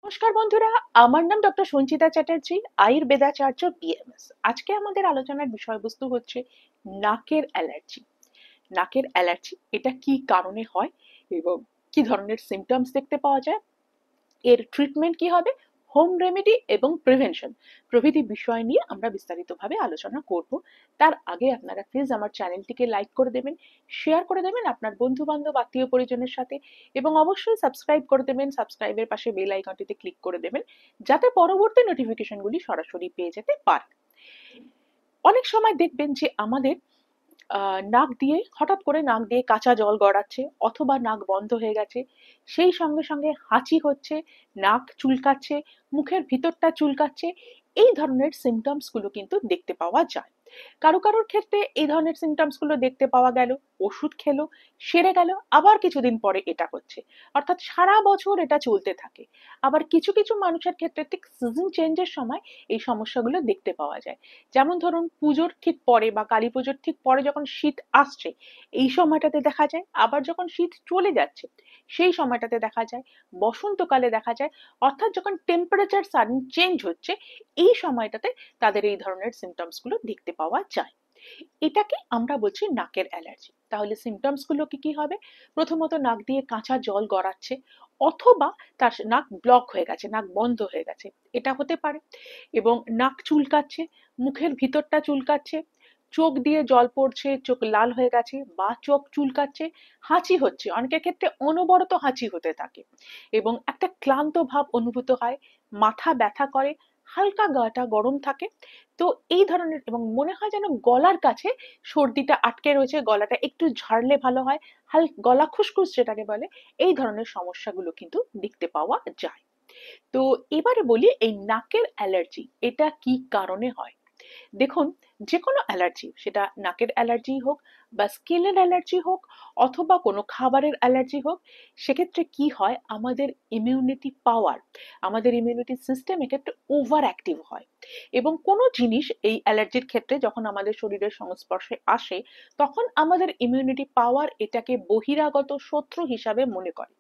নমস্কার বন্ধুরা, আমার নাম ডক্টর সঞ্চিতা চ্যাটার্জি, আয়ুর্বেদাচার্য বিএমএস। আজকে আমাদের আলোচনার বিষয়বস্তু হচ্ছে নাকের অ্যালার্জি। নাকের অ্যালার্জি এটা কি কারণে হয় এবং কি ধরনের সিমটমস দেখতে পাওয়া যায়, এর ট্রিটমেন্ট কি হবে, হোম রেমেডি এবং প্রিভেনশন প্রভৃতি বিষয় নিয়ে আমরা বিস্তারিতভাবে আলোচনা করব। তার আগে আপনারা প্লিজ আমার চ্যানেলটিকে লাইক করে দেবেন, শেয়ার করে দেবেন আপনার বন্ধু বান্ধব আত্মীয় পরিজনের সাথে, এবং অবশ্যই সাবস্ক্রাইব করে দেবেন। সাবস্ক্রাইবের পাশে বেল আইকনটিতে ক্লিক করে দেবেন যাতে পরবর্তী নোটিফিকেশনগুলি সরাসরি পেয়ে যেতে পারেন। অনেক সময় দেখবেন যে আমাদের নাক দিয়ে হঠাৎ করে নাক দিয়ে কাঁচা জল গড়াচ্ছে, অথবা নাক বন্ধ হয়ে গেছে, সেই সঙ্গে সঙ্গে হাঁচি হচ্ছে, নাক চুলকাচ্ছে, মুখের ভিতরটা চুলকাচ্ছে। এই ধরনের সিমটমস গুলো কিন্তু দেখতে পাওয়া যায়। কারো কারোর ক্ষেত্রে এই ধরনের সিমটমস গুলো দেখতে পাওয়া গেল, ওষুধ খেলো, সেরে গেল, আবার কিছুদিন পরে এটা হচ্ছে, অর্থাৎ সারা বছর এটা চলতে থাকে। আবার কিছু কিছু মানুষের ক্ষেত্রে ঠিক সিজন চেঞ্জের সময় এই সমস্যাগুলো দেখতে পাওয়া যায়। যেমন ধরুন পুজোর ঠিক পরে বা কালী পুজোর ঠিক পরে যখন শীত আসছে, এই সময়টাতে দেখা যায়। আবার যখন শীত চলে যাচ্ছে সেই সময়টাতে দেখা যায়। বসন্তকালে দেখা যায়, অর্থাৎ যখন টেম্পারেচার সাডেন চেঞ্জ হচ্ছে এই সময়টাতে তাদের এই ধরনের সিমটমস গুলো দেখতে পাওয়া যায়। এটাকে আমরা বলছি নাকের অ্যালার্জি। তাহলে সিমটমস গুলো কি কি হবে? প্রথমত নাক দিয়ে কাঁচা জল গড়াচ্ছে, অথবা তার নাক ব্লক হয়ে গেছে, নাক বন্ধ হয়ে গেছে, এটা হতে পারে। এবং নাক চুলকাচ্ছে, মুখের ভিতরটা চুলকাচ্ছে, চোখ দিয়ে জল পড়ছে, চোখ লাল হয়ে গেছে বা চোখ চুলকাচ্ছে, হাঁচি হচ্ছে, অনেকের ক্ষেত্রে অনবরত হাঁচি হতে থাকে, এবং একটা ক্লান্ত ভাব অনুভূত হয়, মাথা ব্যথা করে, হালকা গাটা গরম থাকে। তো এই ধরনের, এবং মনে হয় যেন গলার কাছে সর্দিটা আটকে রয়েছে, গলাটা একটু ঝাড়লে ভালো হয়, গলা খুসখুস যেটাকে বলে, এই ধরনের সমস্যাগুলো কিন্তু দেখতে পাওয়া যায়। তো এবারে বলি এই নাকের অ্যালার্জি এটা কি কারণে হয়। দেখুন, যে কোনো অ্যালার্জি, সেটা নাকের অ্যালার্জি হোক বা স্কিনের অ্যালার্জি হোক অথবা কোনো খাবারের অ্যালার্জি হোক, সেক্ষেত্রে কি হয়, আমাদের ইমিউনিটি পাওয়ার, আমাদের ইমিউনিটি সিস্টেম এক্ষেত্রে ওভার অ্যাক্টিভ হয়। এবং কোনো জিনিস এই অ্যালার্জির ক্ষেত্রে যখন আমাদের শরীরের সংস্পর্শে আসে, তখন আমাদের ইমিউনিটি পাওয়ার এটাকে বহিরাগত শত্রু হিসাবে মনে করে,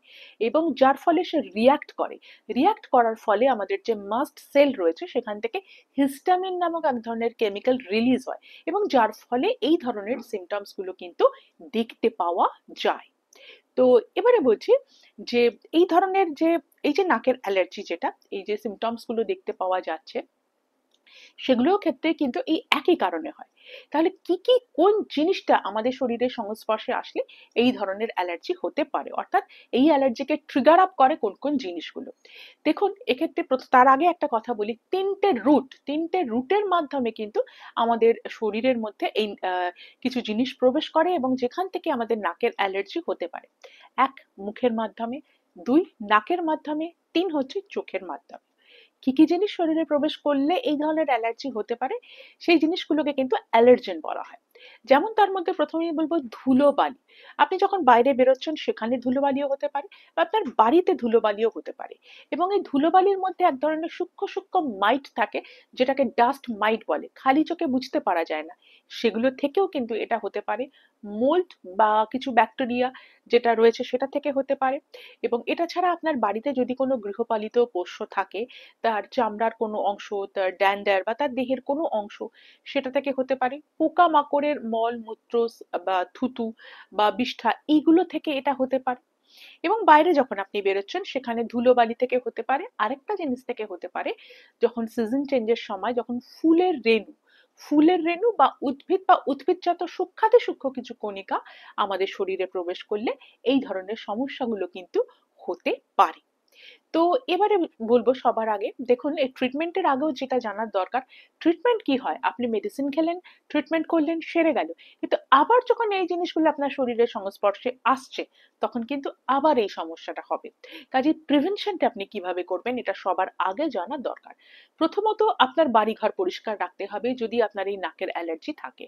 এবং যার ফলে সে রিয়াক্ট করে। রিয়াক্ট করার ফলে আমাদের যে মাস্ট সেল রয়েছে সেখান থেকে হিস্টামিন নামক এক ধরনের কেমিক্যাল রিলিজ হয়, এবং যার ফলে এই ধরনের সিমটমস গুলো কিন্তু দেখতে পাওয়া যায়। তো এবারে বলছি যে এই ধরনের যে এই যে নাকের অ্যালার্জি, যেটা এই যে সিমটমস গুলো দেখতে পাওয়া যাচ্ছে, সেগুলোর ক্ষেত্রে কিন্তু এই একই কারণে হয়। তাহলে কি কি, কোন জিনিসটা আমাদের শরীরের সংস্পর্শে আসলে এই ধরনের অ্যালার্জি হতে পারে, অর্থাৎ এই অ্যালার্জিকে ট্রিগার আপ করে কোন কোন জিনিসগুলো। দেখুন, এক্ষেত্রে তার আগে একটা কথা বলি, তিনটে রুটের মাধ্যমে কিন্তু আমাদের শরীরের মধ্যে এই কিছু জিনিস প্রবেশ করে, এবং যেখান থেকে আমাদের নাকের অ্যালার্জি হতে পারে। এক, মুখের মাধ্যমে; দুই, নাকের মাধ্যমে; তিন হচ্ছে চোখের মাধ্যমে। কি কি জিনিস শরীরে প্রবেশ করলে এই ধরনের অ্যালার্জি হতে পারে, সেই জিনিসগুলোকে কিন্তু অ্যালার্জেন বলা হয়। যেমন তার মধ্যে প্রথমেই বলবো ধুলোবালি। আপনি যখন বাইরে বেরোচ্ছেন সেখানে ধুলোবালিও হতে পারে, বা আপনার বাড়িতে ধুলোবালিও হতে পারে। এবং এই ধুলোবালির মধ্যে এক ধরনের সূক্ষ্ম সূক্ষ্ম মাইট থাকে, যেটাকে ডাস্ট মাইট বলে, খালি চোখে বুঝতে পারা যায় না। সেগুলো থেকেও কিন্তু এটা হতে পারে। মোল্ড বা কিছু ব্যাকটেরিয়া যেটা রয়েছে সেটা থেকে হতে পারে। এবং এটা ছাড়া আপনার বাড়িতে যদি কোনো গৃহপালিত পোষ্য থাকে, তার চামড়ার কোনো অংশ, তার ড্যান্ডার বা তার দেহের কোনো অংশ, সেটা থেকে হতে পারে। পোকামাকড়ের মল মূত্র বা থুতু বা বিষ্ঠা, এইগুলো থেকে এটা হতে পারে। এবং বাইরে যখন আপনি বেরোচ্ছেন সেখানে ধুলোবালি থেকে হতে পারে। আরেকটা জিনিস থেকে হতে পারে, যখন সিজন চেঞ্জের সময়, যখন ফুলের রেণু বা উদ্ভিদজাত সূক্ষাতি সূক্ষ্ম কিছু কণিকা আমাদের শরীরে প্রবেশ করলে এই ধরনের সমস্যাগুলো কিন্তু হতে পারে। তো এবারে বলবো সবার আগে, দেখুন এই ট্রিটমেন্টের আগেও যেটা জানার দরকার, ট্রিটমেন্ট কি হয়, আপনি মেডিসিন খেলেন, ট্রিটমেন্ট করলেন, সেরে গেল, কিন্তু আবার যখন এই জিনিসগুলো আপনার শরীরের সংস্পর্শে আসছে, তখন কিন্তু আবার এই সমস্যাটা হবে। কাজে প্রিভেনশনটা আপনি কিভাবে করবেন এটা সবার আগে জানা দরকার। প্রথমত আপনার বাড়িঘর পরিষ্কার রাখতে হবে যদি আপনার এই নাকের অ্যালার্জি থাকে।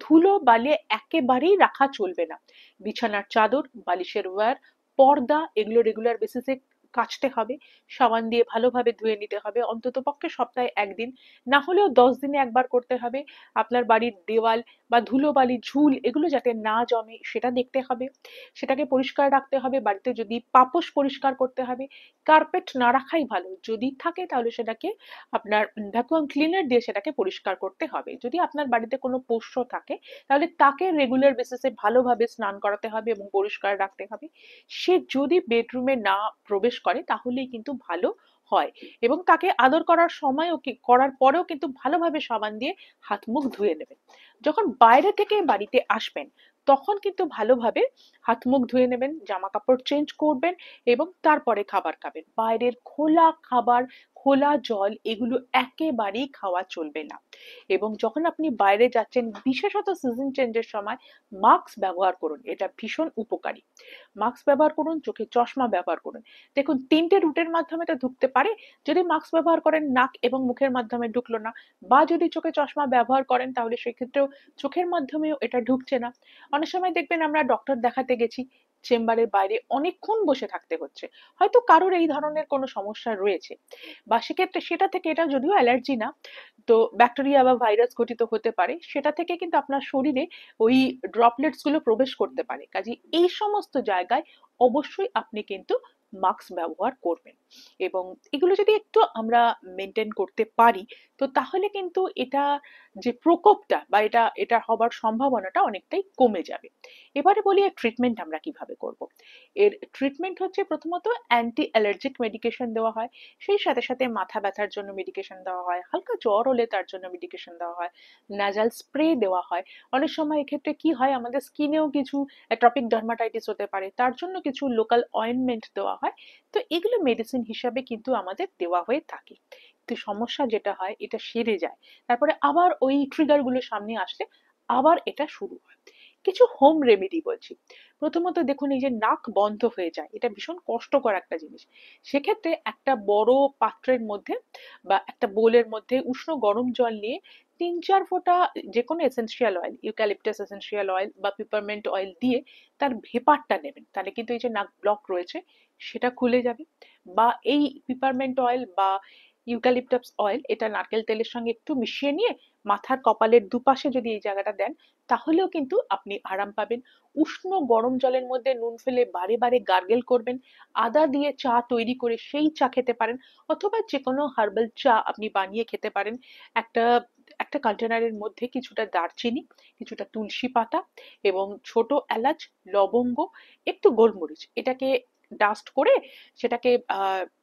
ধুলো বালি একেবারেই রাখা চলবে না। বিছানার চাদর, বালিশের ওয়্যার, পর্দা, এগুলো রেগুলার বেসিসে কাচতে হবে, সাবান দিয়ে ভালোভাবে ধুয়ে নিতে হবে, অন্তত পক্ষে সপ্তাহে একদিন, না হলেও 10 দিনে একবার করতে হবে। আপনার বাড়ির দেওয়াল বা ধুলোবালি ঝুল এগুলো যাতে না জমে সেটা দেখতে হবে, সেটাকে পরিষ্কার রাখতে হবে। বাড়িতে যদি পাপোশ পরিষ্কার করতে হবে, কার্পেট না রাখাই ভালো, যদি থাকে তাহলে সেটাকে আপনার ভ্যাকুয়াম ক্লিনার দিয়ে সেটাকে পরিষ্কার করতে হবে। যদি আপনার বাড়িতে কোনো পোষ্য থাকে তাহলে তাকে রেগুলার বেসিসে ভালোভাবে স্নান করাতে হবে এবং পরিষ্কার রাখতে হবে। সে যদি বেডরুমে না প্রবেশ করে তাহলেই কিন্তু ভালো হয়। এবং তাকে আদর করার সময়ও করার পরেও কিন্তু ভালোভাবে সাবান দিয়ে হাত মুখ ধুয়ে নেবেন। যখন বাইরে থেকে বাড়িতে আসবেন তখন কিন্তু ভালোভাবে হাত মুখ ধুয়ে নেবেন, জামা কাপড় চেঞ্জ করবেন এবং তারপরে খাবার খাবেন। বাইরের খোলা খাবার, খোলা জল এগুলো একেবারেই খাওয়া চলবে না। এবং যখন আপনি বাইরে যাচ্ছেন, বিশেষত সিজন চেঞ্জের সময়, মাস্ক ব্যবহার করুন, এটা ভীষণ উপকারী। মাস্ক ব্যবহার করুন, চোখে চশমা ব্যবহার করুন। দেখুন, 3টে রুটের মাধ্যমে এটা ঢুকতে পারে। যদি মাস্ক ব্যবহার করেন নাক এবং মুখের মাধ্যমে ঢুকলো না, বা যদি চোখে চশমা ব্যবহার করেন তাহলে সেক্ষেত্রেও চোখের মাধ্যমেও এটা ঢুকছে না। অনেক সময় দেখবেন আমরা ডক্টর দেখাতে গেছি, চেম্বারের বাইরে অনেকক্ষণ বসে থাকতে হচ্ছে, হয়তো কারোর এই ধরনের কোনো সমস্যা রয়েছে, বা সেক্ষেত্রে সেটা থেকে, এটা যদিও অ্যালার্জি না, তো ব্যাকটেরিয়া বা ভাইরাস ঘটিত হতে পারে, সেটা থেকে কিন্তু আপনার শরীরে ওই ড্রপলেটস গুলো প্রবেশ করতে পারে। কাজে এই সমস্ত জায়গায় অবশ্যই আপনি কিন্তু মাস্ক ব্যবহার করবেন। এবং এগুলো যদি একটু আমরা মেনটেন করতে পারি, তো তাহলে কিন্তু এটা যে প্রকোপটা বা এটা হবার সম্ভাবনাটা অনেকটাই কমে যাবে। এবারে বলি এর ট্রিটমেন্ট আমরা কিভাবে করব। এর ট্রিটমেন্ট হচ্ছে প্রথমত অ্যান্টি অ্যালার্জিক মেডিকেশন দেওয়া হয়, সেই সাথে সাথে মাথা ব্যথার জন্য মেডিকেশন দেওয়া হয়, হালকা জ্বর হলে তার জন্য মেডিকেশন দেওয়া হয়, নাজাল স্প্রে দেওয়া হয়। অনেক সময় এক্ষেত্রে কি হয়, আমাদের স্কিনেও কিছু অ্যাটপিক ডার্মাটাইটিস হতে পারে, তার জন্য কিছু লোকাল অয়েন্টমেন্ট দেওয়া হয়। তো এগুলো মেডিসিন হিসাবে কিন্তু আমাদের দেওয়া হয়ে থাকে। তো সমস্যা যেটা হয় এটা সেরে যায়, তারপরে আবার ওই ট্রিগার গুলো সামনে আসলে আবার এটা শুরু হয়। কিছু হোম রেমেডি বলছি। প্রথমত দেখুন, এই যে নাক বন্ধ হয়ে যায়, এটা ভীষণ কষ্টকর একটা জিনিস। সেক্ষেত্রে একটা বড় পাত্রের মধ্যে বা একটা বোলের মধ্যে উষ্ণ গরম জল নিয়ে 3-4 ফোঁটা যে কোনো essential oil, eucalyptus essential oil বা পিপারমেন্ট অয়েল দিয়ে তার ভেপারটা নেবেন, তাহলে কিন্তু এই যে নাক ব্লক রয়েছে সেটা খুলে যাবে। বা এই পিপারমেন্ট অয়েল বা ইউক্যালিপটাস অয়েল এটা নারকেল তেলের সঙ্গে একটু মিশিয়ে নিয়ে মাথার কপালের দুপাশে যদি এই জায়গাটা দেন তাহলেও কিন্তু আপনি আরাম পাবেন। উষ্ণ গরম জলের মধ্যে নুন ফেলে বারে বারে গার্গেল করবেন। আদা দিয়ে চা তৈরি করে সেই চা খেতে পারেন, অথবা যে কোনো হার্বাল চা আপনি বানিয়ে খেতে পারেন। একটা একটা কন্টেনারের মধ্যে কিছুটা দারচিনি, কিছুটা তুলসী পাতা এবং ছোট এলাচ, লবঙ্গ, একটু গোলমরিচ, এটাকে ডাস্ট করে সেটাকে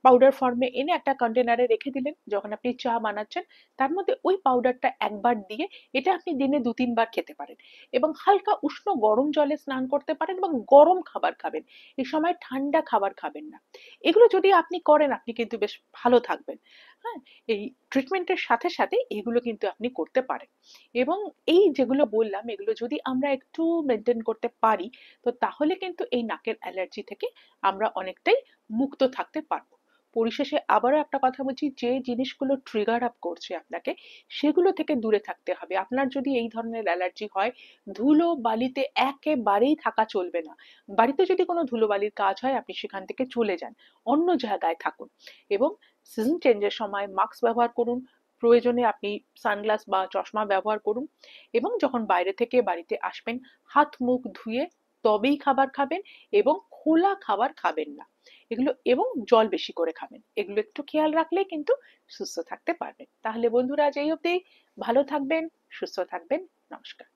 পাউডার ফর্মে এনে একটা কন্টেনারে রেখে দিলেন। যখন আপনি চা বানাচ্ছেন তার মধ্যে ওই পাউডারটা একবার দিয়ে এটা আপনি দিনে 2-3 বার খেতে পারেন। এবং হালকা উষ্ণ গরম জলে স্নান করতে পারেন এবং গরম খাবার খাবেন, এই সময় ঠান্ডা খাবার খাবেন না। এগুলো যদি আপনি করেন আপনি কিন্তু বেশ ভালো থাকবেন। হ্যাঁ, এই ট্রিটমেন্টের সাথে সাথে এগুলো কিন্তু আপনি করতে পারেন। এবং এই যেগুলো বললাম এগুলো যদি আমরা একটু মেনটেন করতে পারি, তো তাহলে কিন্তু এই নাকের অ্যালার্জি থেকে আমরা অনেকটাই মুক্ত থাকতে পারবো। পরিশেষে আবারও একটা কথা বলছি, যে জিনিসগুলো ট্রিগার আপ করছে আপনাকে সেগুলো থেকে দূরে থাকতে হবে। আপনার যদি এই ধরনের অ্যালার্জি হয়, ধুলো বালিতে একেবারেই থাকা চলবে না। বাড়িতে যদি কোনো ধুলোবালির কাজ হয় আপনি সেখান থেকে চলে যান, অন্য জায়গায় থাকুন। এবং সিজন চেঞ্জের সময় মাস্ক ব্যবহার করুন, প্রয়োজনে আপনি সানগ্লাস বা চশমা ব্যবহার করুন। এবং যখন বাইরে থেকে বাড়িতে আসবেন হাত মুখ ধুয়ে তবেই খাবার খাবেন, এবং খোলা খাবার খাবেন না এগুলো, এবং জল বেশি করে খাবেন। এগুলো একটু খেয়াল রাখলেই কিন্তু সুস্থ থাকতে পারবেন। তাহলে বন্ধুরা আজ এই অবধি। ভালো থাকবেন, সুস্থ থাকবেন। নমস্কার।